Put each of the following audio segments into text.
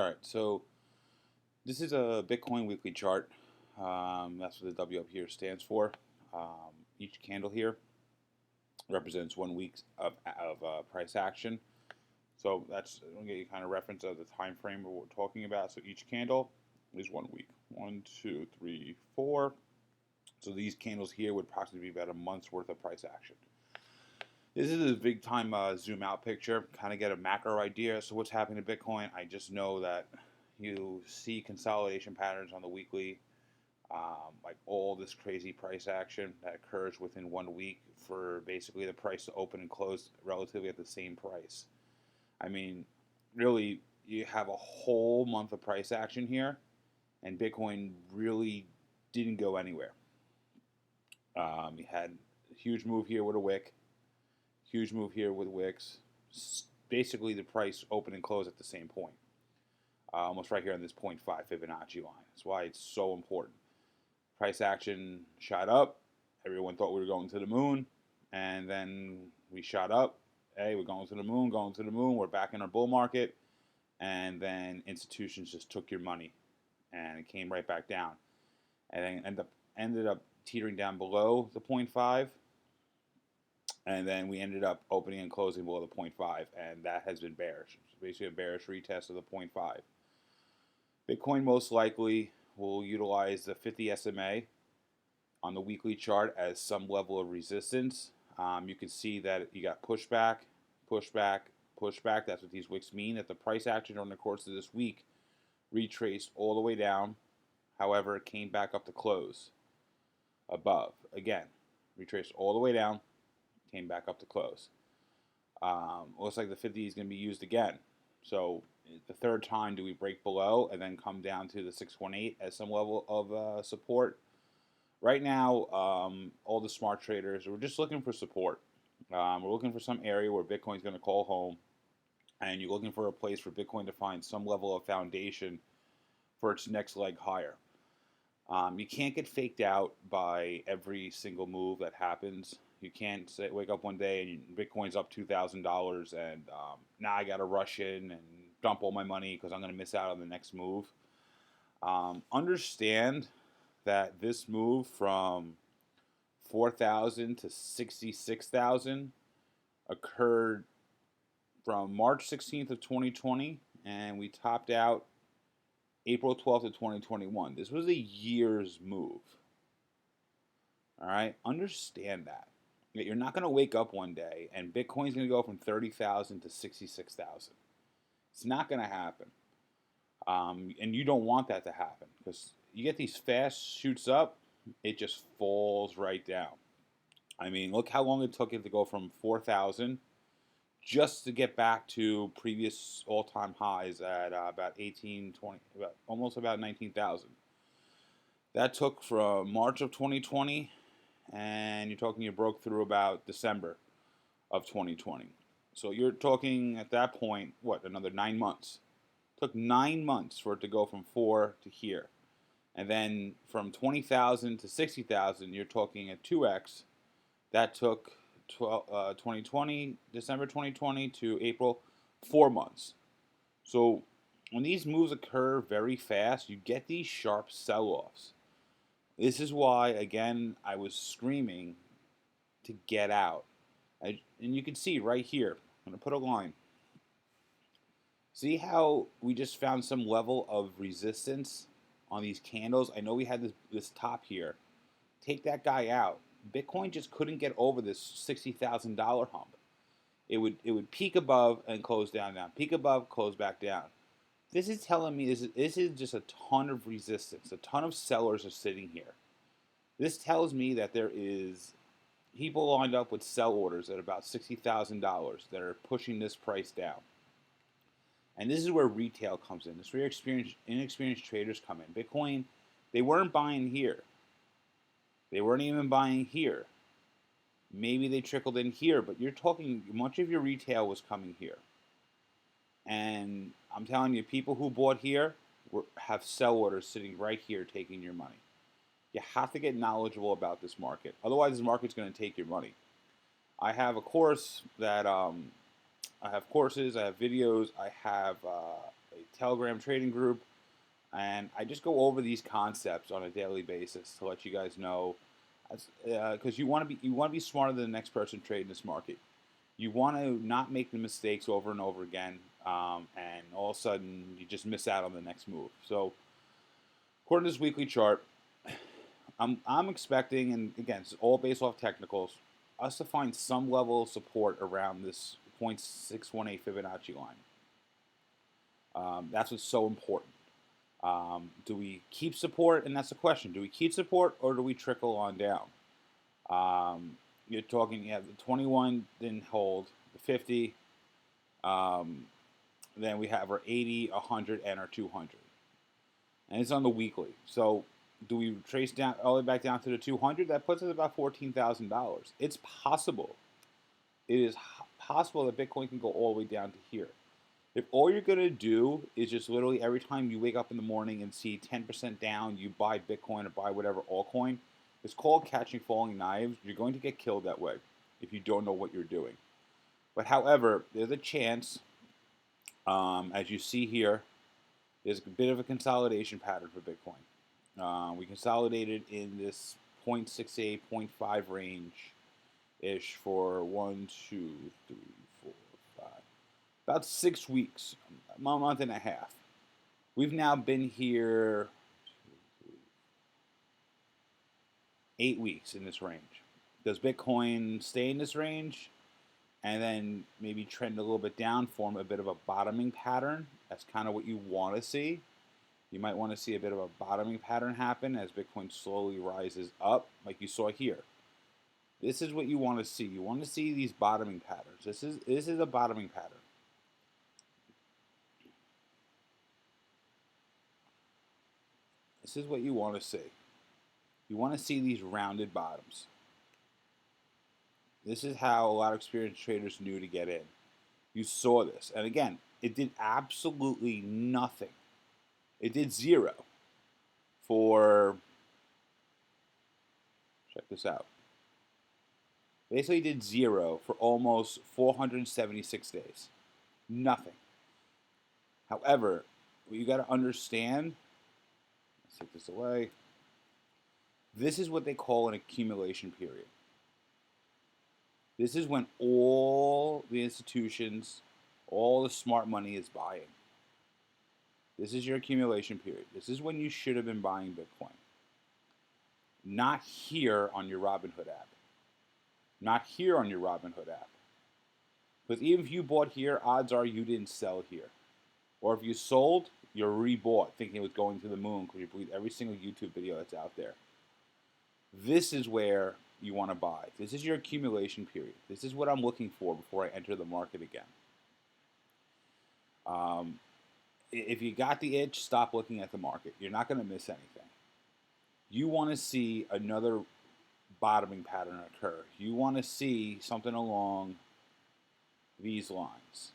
All right, so this is a Bitcoin weekly chart. That's what the W up here stands for. Each candle here represents 1 week of price action. So that's I'll get you kind of reference of the time frame of what we're talking about. So each candle is 1 week. 1, 2, 3, 4. So these candles here would approximately be about a month's worth of price action. This is a big time zoom out picture, kind of get a macro idea. So what's happening to Bitcoin? I just know that you see consolidation patterns on the weekly, like all this crazy price action that occurs within 1 week for basically the price to open and close relatively at the same price. I mean, really, you have a whole month of price action here, and Bitcoin really didn't go anywhere. You had a huge move here with a wick, huge move here with wicks. Basically, the price open and close at the same point, almost right here on this 0.5 Fibonacci line. That's why it's so important. Price action shot up. Everyone thought we were going to the moon, and then we shot up. Hey, we're going to the moon, going to the moon. We're back in our bull market, and then institutions just took your money, and it came right back down, and then ended up teetering down below the 0.5, and then we ended up opening and closing below the 0.5, and that has been bearish. It's basically a bearish retest of the 0.5. Bitcoin most likely will utilize the 50 SMA on the weekly chart as some level of resistance. You can see that you got pushback, pushback, pushback. That's what these wicks mean, that the price action during the course of this week retraced all the way down. However, it came back up to close above. Again, retraced all the way down, came back up to close. Looks like the 50 is going to be used again. So the third time, do we break below and then come down to the 618 as some level of support? Right now, all the smart traders, we're just looking for support. We're looking for some area where Bitcoin's going to call home, and you're looking for a place for Bitcoin to find some level of foundation for its next leg higher. You can't get faked out by every single move that happens. You can't wake up one day and Bitcoin's up $2,000 and now I got to rush in and dump all my money because I'm going to miss out on the next move. Understand that this move from 4,000 to 66,000 occurred from March 16th of 2020, and we topped out April 12th of 2021. This was a year's move. All right, understand that. You're not going to wake up one day and Bitcoin's going to go from 30,000 to 66,000. It's not going to happen. And you don't want that to happen because you get these fast shoots up, it just falls right down. I mean, look how long it took it to go from 4,000 just to get back to previous all-time highs at about 18, 20, almost about 19,000. That took from March of 2020, and you're talking you broke through about December of 2020. So you're talking at that point, what, another 9 months? It took 9 months for it to go from 4 to here. And then from 20,000 to 60,000, you're talking a 2x. That took 2020, December 2020 to April, 4 months. So when these moves occur very fast, you get these sharp sell-offs. This is why, again, I was screaming to get out. And you can see right here, I'm going to put a line. See how we just found some level of resistance on these candles? I know we had this top here. Take that guy out. Bitcoin just couldn't get over this $60,000 hump. It would peak above and close down, peak above, close back down. This is telling me this is just a ton of resistance. A ton of sellers are sitting here. This tells me that there is people lined up with sell orders at about $60,000 that are pushing this price down. And this is where retail comes in. This is where inexperienced traders come in. Bitcoin, they weren't buying here. They weren't even buying here. Maybe they trickled in here, but you're talking, much of your retail was coming here. And I'm telling you, people who bought here have sell orders sitting right here taking your money. You have to get knowledgeable about this market. Otherwise, this market's going to take your money. I have a course that I have courses, I have videos, I have a Telegram trading group, and I just go over these concepts on a daily basis to let you guys know, because you want to be smarter than the next person trading this market. You want to not make the mistakes over and over again, and all of a sudden you just miss out on the next move. So, according to this weekly chart, I'm expecting, and again, it's all based off technicals, us to find some level of support around this 0.618 Fibonacci line. That's what's so important. Do we keep support? And that's the question. Do we keep support or do we trickle on down? You're talking, the 21 didn't hold, the 50, then we have our 80, 100, and our 200. And it's on the weekly. So do we trace down all the way back down to the 200? That puts us about $14,000. It's possible. It is possible that Bitcoin can go all the way down to here. If all you're going to do is just literally every time you wake up in the morning and see 10% down, you buy Bitcoin or buy whatever altcoin, it's called catching falling knives. You're going to get killed that way if you don't know what you're doing. But however, there's a chance, as you see here, there's a bit of a consolidation pattern for Bitcoin. We consolidated in this 0.68, 0.5 range-ish for 1, 2, 3, 4, 5, about 6 weeks, a month and a half. We've now been here 8 weeks in this range. Does Bitcoin stay in this range and then maybe trend a little bit down, form a bit of a bottoming pattern? That's kind of what you want to see. You might want to see a bit of a bottoming pattern happen as Bitcoin slowly rises up, like you saw here. This is what you want to see. You want to see these bottoming patterns. This is a bottoming pattern. This is what you want to see. You want to see these rounded bottoms. This is how a lot of experienced traders knew to get in. You saw this. And again, it did absolutely nothing. It did zero for, check this out. Basically did zero for almost 476 days. Nothing. However, what you got to understand, let's take this away. This is what they call an accumulation period. This is when all the institutions, all the smart money is buying. This is your accumulation period. This is when you should have been buying Bitcoin. Not here on your Robinhood app. Not here on your Robinhood app. Because even if you bought here, odds are you didn't sell here. Or if you sold, you're rebought, thinking it was going to the moon because you believe every single YouTube video that's out there. This is where you want to buy. This is your accumulation period. This is what I'm looking for before I enter the market again. If you got the itch, stop looking at the market. You're not going to miss anything. You want to see another bottoming pattern occur. You want to see something along these lines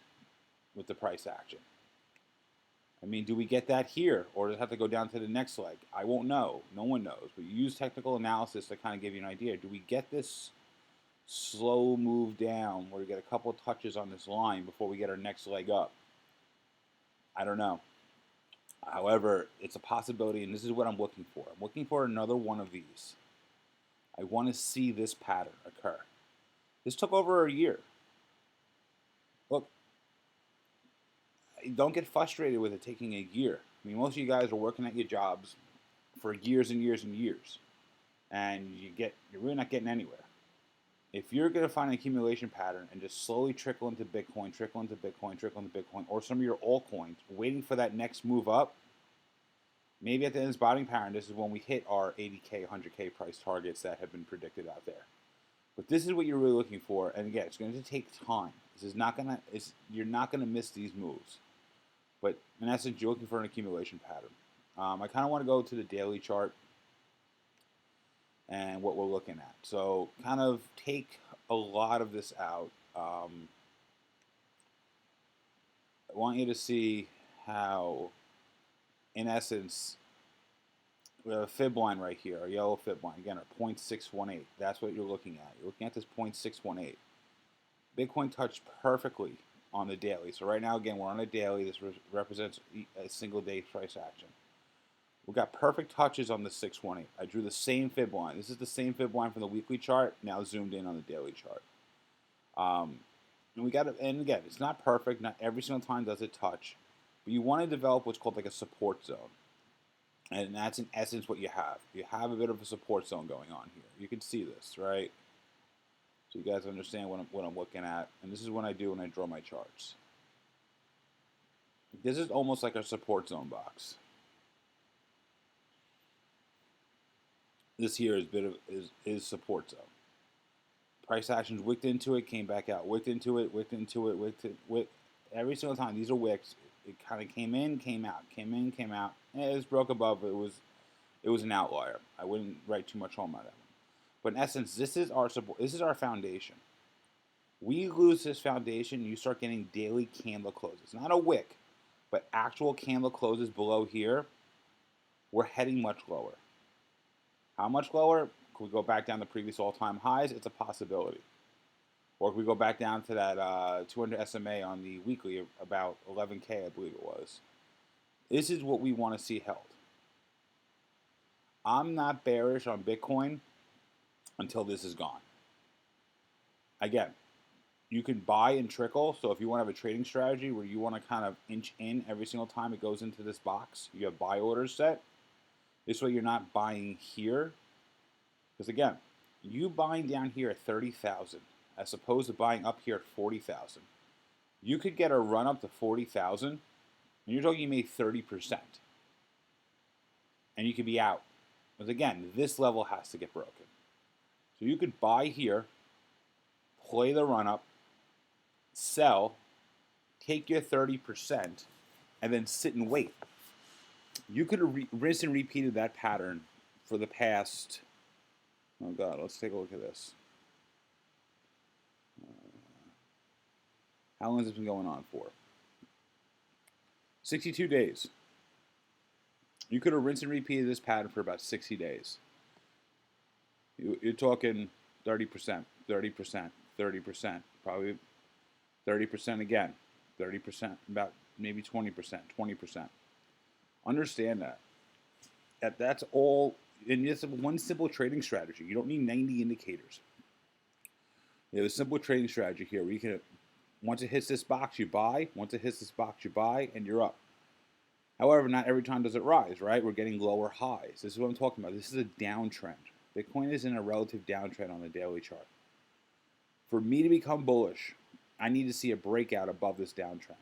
with the price action. I mean, do we get that here, or does it have to go down to the next leg? I won't know. No one knows. But you use technical analysis to kind of give you an idea. Do we get this slow move down where we get a couple of touches on this line before we get our next leg up? I don't know. However, it's a possibility, and this is what I'm looking for. I'm looking for another one of these. I want to see this pattern occur. This took over a year. Look, don't get frustrated with it taking a year. I mean, most of you guys are working at your jobs for years and years and years, and you're really not getting anywhere. If you're going to find an accumulation pattern and just slowly trickle into Bitcoin, trickle into Bitcoin, trickle into Bitcoin, or some of your altcoins, waiting for that next move up, maybe at the end of this bottoming pattern, this is when we hit our 80K, 100K price targets that have been predicted out there. But this is what you're really looking for, and again, it's going to take time. This is not going to. You're not going to miss these moves. But in essence, you're looking for an accumulation pattern. I kind of want to go to the daily chart and what we're looking at. So kind of take a lot of this out. I want you to see how, in essence, we have a fib line right here, a yellow fib line. Again, our 0.618. That's what you're looking at. You're looking at this 0.618. Bitcoin touched perfectly on the daily. So right now, again, we're on a daily. This represents a single day price action. We got perfect touches on the 620. I drew the same fib line. This is the same fib line from the weekly chart, now zoomed in on the daily chart. And we got to, and again, it's not perfect. Not every single time does it touch, but you want to develop what's called like a support zone, and that's in essence what you have. You have a bit of a support zone going on here. You can see this, right? So you guys understand what I'm looking at, and this is what I do when I draw my charts. This is almost like a support zone box. This here is is support zone. Price actions wicked into it, came back out, wicked into it, wicked into it, wicked every single time. These are wicks. It kind of came in, came out, came in, came out. And it was broke above. It was an outlier. I wouldn't write too much home on that one. But in essence, this is our support. This is our foundation. We lose this foundation, you start getting daily candle closes. Not a wick, but actual candle closes below here. We're heading much lower. How much lower? Could we go back down to previous all-time highs? It's a possibility. Or if we go back down to that 200 SMA on the weekly, about 11K, I believe it was. This is what we want to see held. I'm not bearish on Bitcoin until this is gone. Again, you can buy and trickle. So if you want to have a trading strategy where you want to kind of inch in every single time it goes into this box, you have buy orders set. This way you're not buying here. Because again, you buying down here at 30,000 as opposed to buying up here at 40,000. You could get a run up to 40,000 and you're talking you made 30%. And you could be out. Because again, this level has to get broken. So you could buy here, play the run up, sell, take your 30%, and then sit and wait. You could have rinsed and repeated that pattern for the past, oh God, let's take a look at this. How long has this been going on for? 62 days. You could have rinsed and repeated this pattern for about 60 days. You're talking 30%, 30%, 30%, probably 30% again, 30%, about maybe 20%, 20%. Understand that. That's all, and it's one simple trading strategy. You don't need 90 indicators. You have a simple trading strategy here where you can, once it hits this box, you buy. Once it hits this box, you buy, and you're up. However, not every time does it rise, right? We're getting lower highs. This is what I'm talking about. This is a downtrend. Bitcoin is in a relative downtrend on the daily chart. For me to become bullish, I need to see a breakout above this downtrend.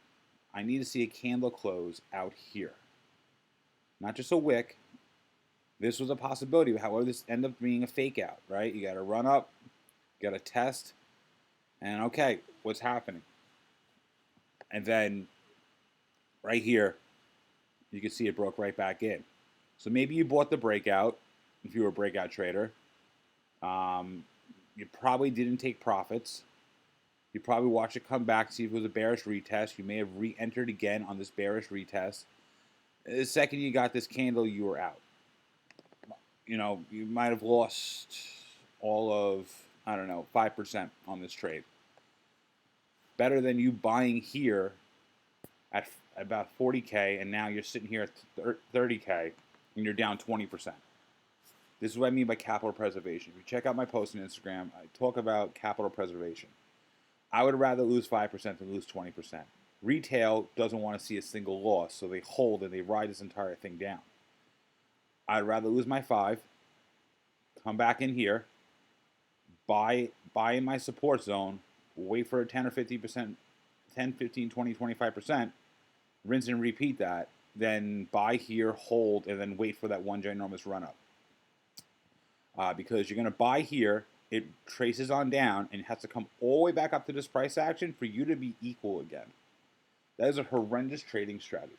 I need to see a candle close out here. Not just a wick. This was a possibility. However, this ended up being a fake out, right? You got to run up, you got to test, and okay, what's happening? And then right here, you can see it broke right back in. So maybe you bought the breakout if you were a breakout trader. You probably didn't take profits. You probably watched it come back, see if it was a bearish retest. You may have re-entered again on this bearish retest. The second you got this candle, you were out. You know, you might have lost all of, 5% on this trade. Better than you buying here at about 40K, and now you're sitting here at 30K, and you're down 20%. This is what I mean by capital preservation. If you check out my post on Instagram, I talk about capital preservation. I would rather lose 5% than lose 20%. Retail doesn't want to see a single loss, so they hold and they ride this entire thing down. I'd rather lose my 5, come back in here, buy in my support zone, wait for a 10 or 50%, 10, 15, 20, 25%, rinse and repeat that, then buy here, hold, and then wait for that one ginormous run up. Because you're going to buy here, it traces on down, and it has to come all the way back up to this price action for you to be equal again. That is a horrendous trading strategy.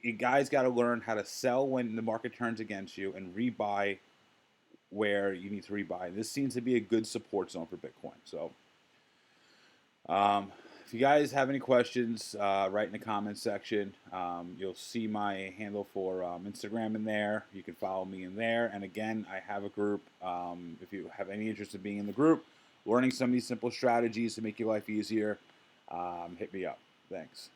You guys got to learn how to sell when the market turns against you and rebuy where you need to rebuy. This seems to be a good support zone for Bitcoin. So if you guys have any questions, write in the comments section. You'll see my handle for Instagram in there. You can follow me in there. And again, I have a group. If you have any interest in being in the group, learning some of these simple strategies to make your life easier, hit me up. Thanks.